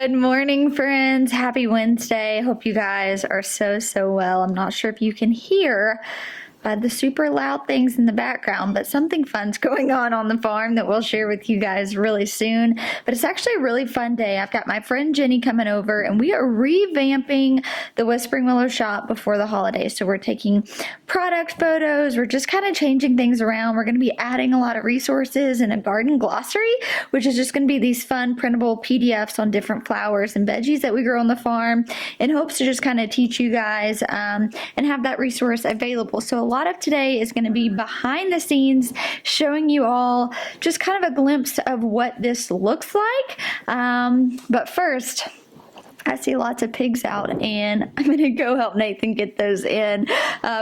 Good morning, friends. Happy Wednesday. Hope you guys are so well. I'm not sure if you can hear by the super loud things in the background, but something fun's going on the farm that we'll share with you guys really soon. But it's actually a really fun day. I've got my friend Jenny coming over and we are revamping the Whispering Willow shop before the holidays. So we're taking product photos. We're just kind of changing things around. We're going to be adding a lot of resources and a garden glossary, which is just going to be these fun printable PDFs on different flowers and veggies that we grow on the farm in hopes to just kind of teach you guys and have that resource available. So a lot of today is going to be behind the scenes, showing you all just kind of a glimpse of what this looks like. But first, I see lots of pigs out, and I'm going to go help Nathan get those in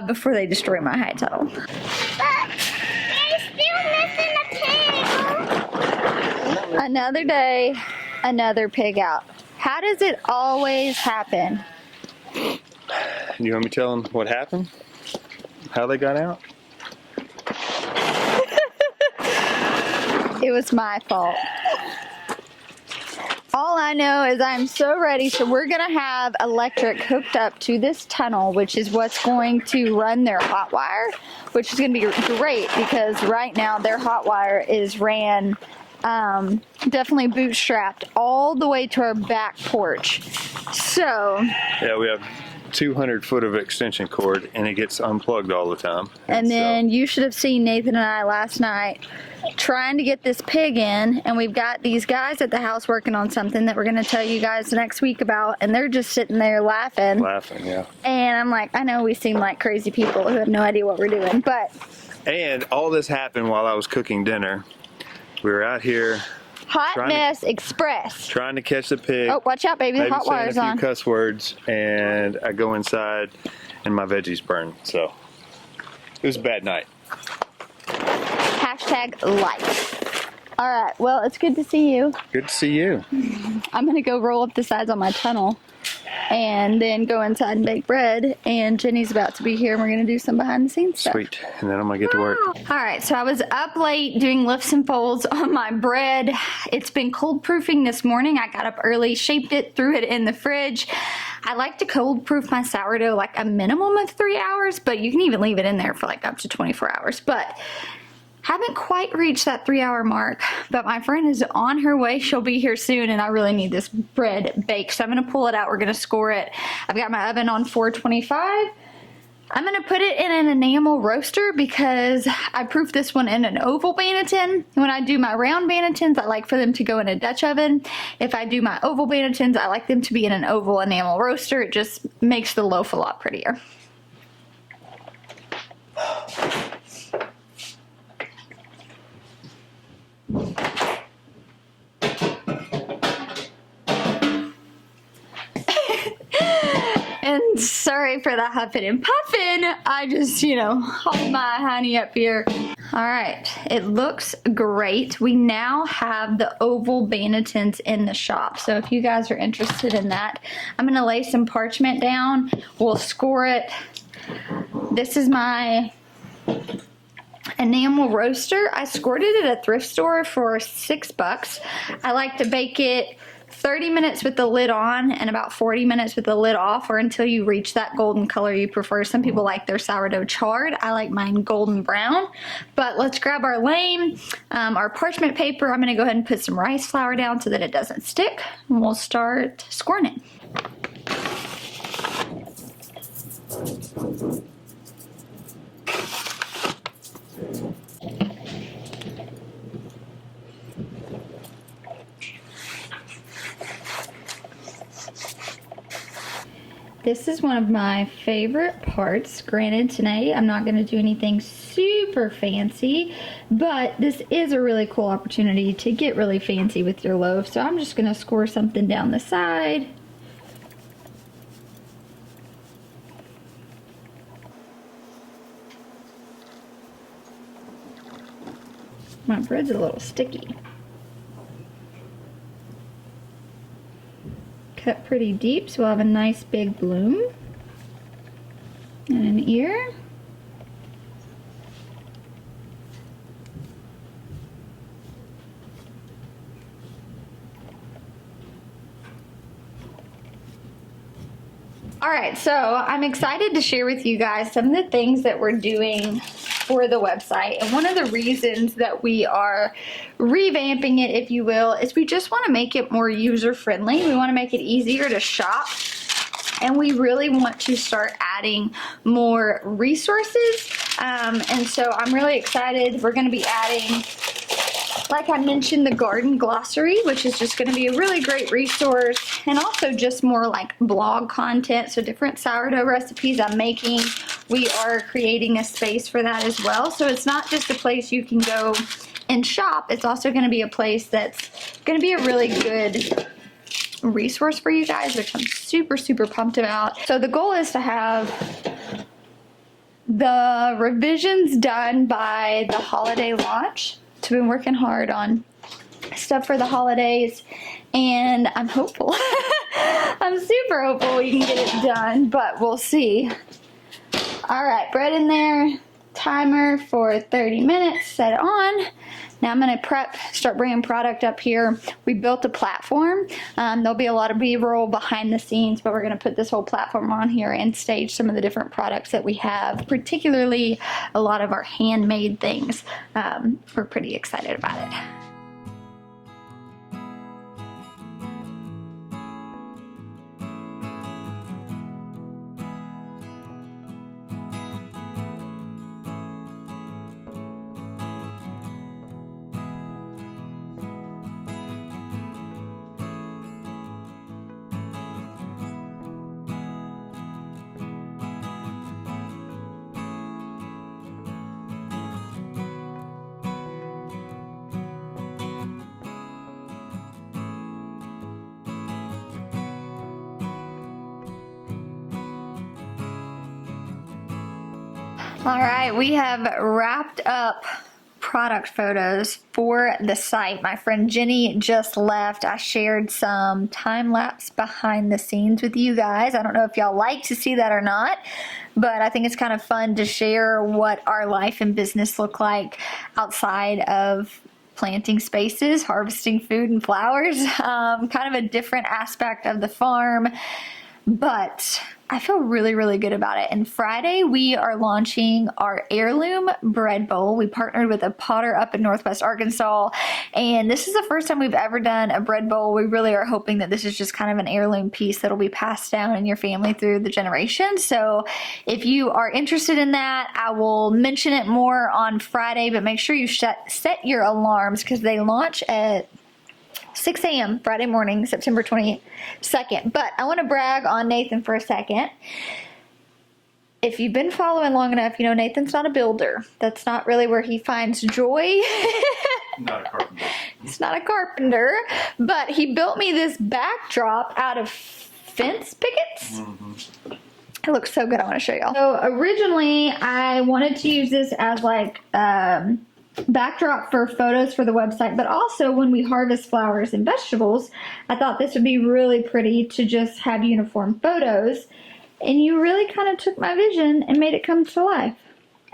before they destroy my high tunnel. But they're still missing a pig. Another day, another pig out. How does it always happen? You want me to tell them what happened? How they got out? It was my fault. All I know is I'm so ready. So we're going to have electric hooked up to this tunnel, which is what's going to run their hot wire, which is going to be great because right now their hot wire is ran definitely bootstrapped all the way to our back porch. So yeah, we have 200 foot of extension cord and it gets unplugged all the time. And then you should have seen Nathan and I last night trying to get this pig in, and we've got these guys at the house working on something that we're going to tell you guys next week about, and they're just sitting there laughing. Yeah. And I'm like, I know we seem like crazy people who have no idea what we're doing, but. And all this happened while I was cooking dinner. We were out here. Hot mess express. Trying to catch the pig. Oh, watch out, baby. The hot wire's on. A few cuss words, and I go inside, and my veggies burn. So it was a bad night. Hashtag life. All right. Well, it's good to see you. Good to see you. I'm gonna go roll up the sides on my tunnel, and then go inside and bake bread. And Jenny's about to be here, and we're gonna do some behind the scenes stuff. Sweet. And then I'm gonna get to work. All right, so I was up late doing lifts and folds on my bread. It's been cold proofing this morning. I got up early, shaped it, threw it in the fridge. I like to cold proof my sourdough like a minimum of 3 hours, but you can even leave it in there for like up to 24 hours. But haven't quite reached that 3 hour mark, but my friend is on her way. She'll be here soon, and I really need this bread baked. So I'm gonna pull it out. We're gonna score it. I've got my oven on 425. I'm gonna put it in an enamel roaster because I proof this one in an oval Banneton. When I do my round Bannetons, I like for them to go in a Dutch oven. If I do my oval Bannetons, I like them to be in an oval enamel roaster. It just makes the loaf a lot prettier. And sorry for the huffing and puffing. I just, hold my honey up here. All right, it looks great. We now have the oval Bannetons in the shop. So if you guys are interested in that, I'm gonna lay some parchment down. We'll score it. This is my enamel roaster. I scored it at a thrift store for $6. I like to bake it 30 minutes with the lid on and about 40 minutes with the lid off, or until you reach that golden color you prefer. Some people like their sourdough charred. I like mine golden brown. But let's grab our lame, our parchment paper. I'm gonna go ahead and put some rice flour down so that it doesn't stick, and we'll start scoring it. This is one of my favorite parts. Granted, tonight I'm not going to do anything super fancy, but this is a really cool opportunity to get really fancy with your loaf. So I'm just going to score something down the side. My bread's a little sticky. Cut pretty deep so we'll have a nice big bloom and an ear. All right, so I'm excited to share with you guys some of the things that we're doing for the website. And one of the reasons that we are revamping it, if you will, is we just want to make it more user-friendly. We want to make it easier to shop. And we really want to start adding more resources. And so I'm really excited. We're going to be adding, like I mentioned, the garden glossary, which is just going to be a really great resource, and also just more like blog content. So different sourdough recipes I'm making, we are creating a space for that as well. So it's not just a place you can go and shop. It's also going to be a place that's going to be a really good resource for you guys, which I'm super, super pumped about. So the goal is to have the revisions done by the holiday launch. So we've been working hard on stuff for the holidays, and I'm hopeful. I'm super hopeful we can get it done, but we'll see. All right, bread in there, timer for 30 minutes, set it on. Now I'm going to start bringing product up here. We built a platform. There'll be a lot of B-roll behind the scenes, but we're going to put this whole platform on here and stage some of the different products that we have, particularly a lot of our handmade things. We're pretty excited about it. All right, we have wrapped up product photos for the site. My friend Jenny just left. I shared some time-lapse behind the scenes with you guys. I don't know if y'all like to see that or not, but I think it's kind of fun to share what our life and business look like outside of planting spaces, harvesting food and flowers. Kind of a different aspect of the farm, but I feel really, really good about it. And Friday, we are launching our heirloom bread bowl. We partnered with a potter up in Northwest Arkansas, and this is the first time we've ever done a bread bowl. We really are hoping that this is just kind of an heirloom piece that'll be passed down in your family through the generations. So if you are interested in that, I will mention it more on Friday, but make sure you set your alarms because they launch at 6 a.m. Friday morning, September 22nd. But I want to brag on Nathan for a second. If you've been following long enough, you know Nathan's not a builder. That's not really where he finds joy. Not a carpenter. He's not a carpenter, but he built me this backdrop out of fence pickets. Mm-hmm. It looks so good. I want to show y'all. So originally, I wanted to use this as like backdrop for photos for the website, but also when we harvest flowers and vegetables, I thought this would be really pretty to just have uniform photos. And you really kind of took my vision and made it come to life.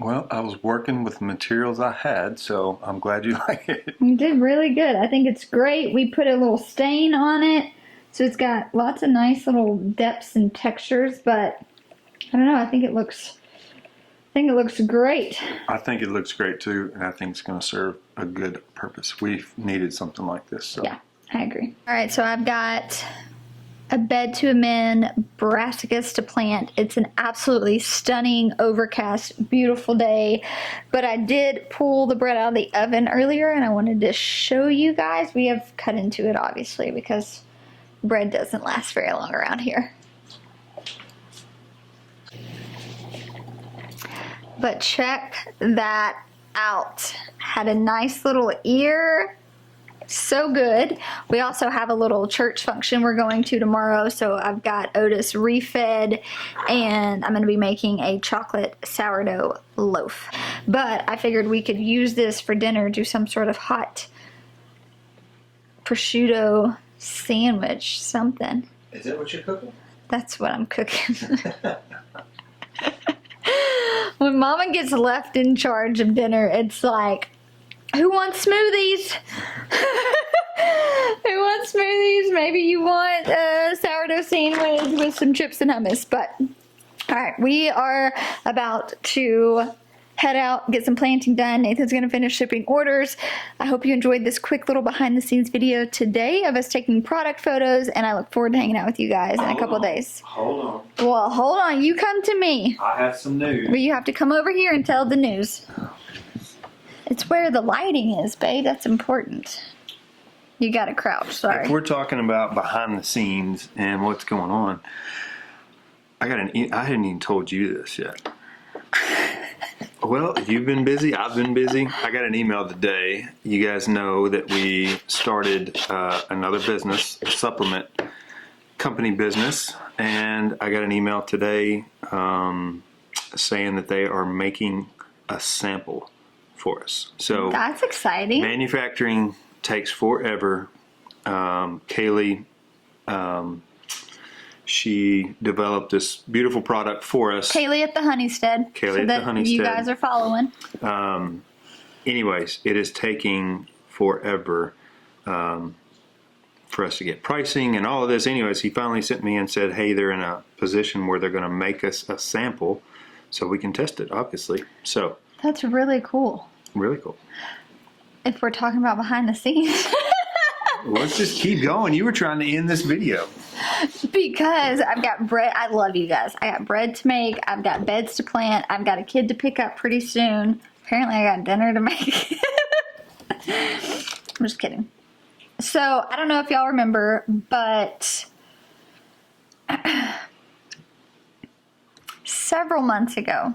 Well, I was working with the materials I had, so I'm glad you like it. You did really good. I think it's great. We put a little stain on it, so it's got lots of nice little depths and textures, but I don't know, I think it looks great. I think it looks great too, and I think it's going to serve a good purpose. We've needed something like this. So. Yeah, I agree. All right, so I've got a bed to amend, brassicas to plant. It's an absolutely stunning, overcast, beautiful day, but I did pull the bread out of the oven earlier, and I wanted to show you guys. We have cut into it, obviously, because bread doesn't last very long around here. But check that out. Had a nice little ear. So good. We also have a little church function we're going to tomorrow. So I've got Otis refed, and I'm going to be making a chocolate sourdough loaf. But I figured we could use this for dinner, do some sort of hot prosciutto sandwich, something. Is that what you're cooking? That's what I'm cooking. When Mama gets left in charge of dinner, it's like, who wants smoothies? Who wants smoothies? Maybe you want a sourdough sandwich. sandwich with some chips and hummus. But all right, we are about to head out, get some planting done. Nathan's gonna finish shipping orders. I hope you enjoyed this quick little behind the scenes video today of us taking product photos, and I look forward to hanging out with you guys in a couple days. Hold on. Well, hold on, you come to me. I have some news. But you have to come over here and tell the news. It's where the lighting is, babe. That's important. You gotta crouch, sorry. If we're talking about behind the scenes and what's going on, I hadn't even told you this yet. Well, you've been busy. I've been busy. I got an email today. You guys know that we started another business, a supplement company business, and I got an email today saying that they are making a sample for us. So that's exciting. manufacturing takes forever. Kaylee, she developed this beautiful product for us. Kaylee at the Honeystead. Kaylee so at that the Honeystead. You guys are following. Anyways, it is taking forever for us to get pricing and all of this. Anyways, he finally sent me and said, hey, they're in a position where they're going to make us a sample so we can test it, obviously. So That's really cool. really cool. If we're talking about behind the scenes. Let's just keep going. You were trying to end this video. Because I've got bread. I love you guys. I got bread to make. I've got beds to plant. I've got a kid to pick up pretty soon. Apparently I got dinner to make. I'm just kidding. So I don't know if y'all remember, but several months ago,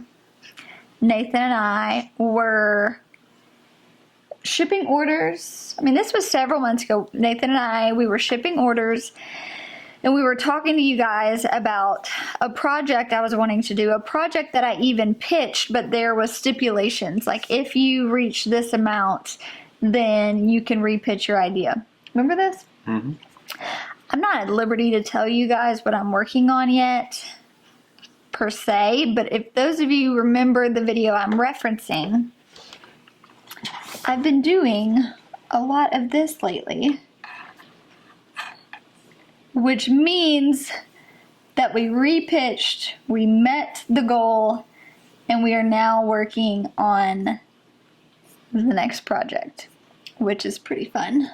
Nathan and I were shipping orders. I mean, this was several months ago. Nathan and I, we were shipping orders, and we were talking to you guys about a project I was wanting to do, a project that I even pitched, but there was stipulations. Like, if you reach this amount, then you can repitch your idea. Remember this? Mm-hmm. I'm not at liberty to tell you guys what I'm working on yet, per se, but if those of you remember the video I'm referencing, I've been doing a lot of this lately, which means that we repitched, we met the goal, and we are now working on the next project, which is pretty fun.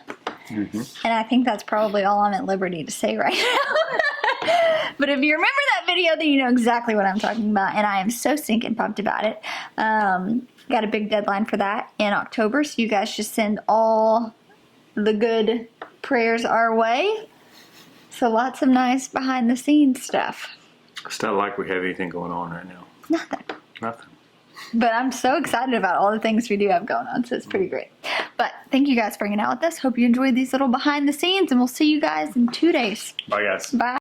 Mm-hmm. And I think that's probably all I'm at liberty to say right now. But if you remember that video, then you know exactly what I'm talking about, and I am so stinking pumped about it. Got a big deadline for that in October, so you guys just send all the good prayers our way. So lots of nice behind the scenes stuff. It's not like we have anything going on right now. Nothing. Nothing. But I'm so excited about all the things we do have going on, so it's pretty great. But thank you guys for hanging out with us. Hope you enjoyed these little behind the scenes, and we'll see you guys in 2 days. Bye, guys. Bye.